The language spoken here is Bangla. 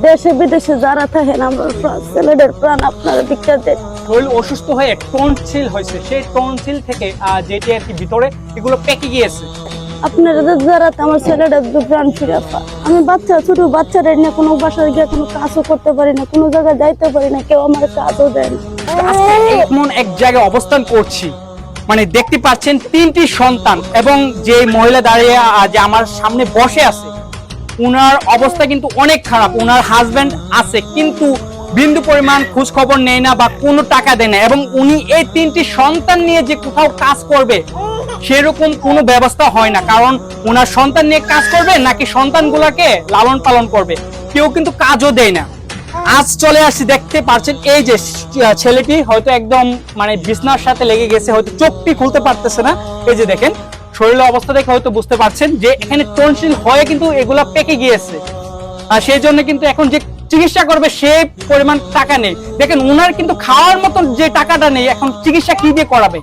দেশে বিদেশে যারা থাকেন আমার ছেলেদের প্রাণ আপনারা ভিক্ষা দেন। শরীর অসুস্থ হয়ে টনসিল হয়েছে, সেই টনসিল থেকে যেটি আর কি ভিতরে এগুলো পেকে গিয়েছে। আপনারা যারা আমার ছেলেটা প্রাণ ফিরে পায়। আমি ছোট বাচ্চারা নিয়ে কোনো বাসায় গিয়ে কোনো কাজও করতে পারি না, কোনো জায়গায় যাইতে পারি না, কেউ আমার কাজও দেয় না। আজকে এমন এক জায়গায় অবস্থান করছি, মানে দেখতে পাচ্ছেন 3টি সন্তান এবং যে মহিলা দাঁড়িয়ে যে আমার সামনে বসে আছে, উনার অবস্থা কিন্তু অনেক খারাপ। উনার হাজবেন্ড আছে কিন্তু বিন্দু পরিমাণ খোঁজ খবর নেয় না বা কোনো টাকা দেয় না, এবং উনি এই 3টি সন্তান নিয়ে যে কোথাও কাজ করবে সেরকম কোনো ব্যবস্থা হয় না। কারণ ওনার সন্তান নিয়ে কাজ করবে নাকি সন্তানগুলোকে লালন পালন করবে, কেউ কিন্তু কাজও দেয় না। আজ চলে আসছি, দেখতে পাচ্ছেন এই যে ছেলেটি হয়তো একদম মানে বিছনার সাথে লেগে গেছে, হয়তো চোখটি খুলতে পারতেছে না। এই যে দেখেন শরীরের অবস্থা দেখে হয়তো বুঝতে পারছেন যে এখানে টনসিল হয়ে কিন্তু এগুলা পেকে গিয়েছে, আর সেই জন্য কিন্তু এখন যে চিকিৎসা করবে সেই পরিমাণ টাকা নেই। দেখেন উনার কিন্তু খাওয়ার মতন যে টাকাটা নেই, এখন চিকিৎসা কি দিয়ে করাবে?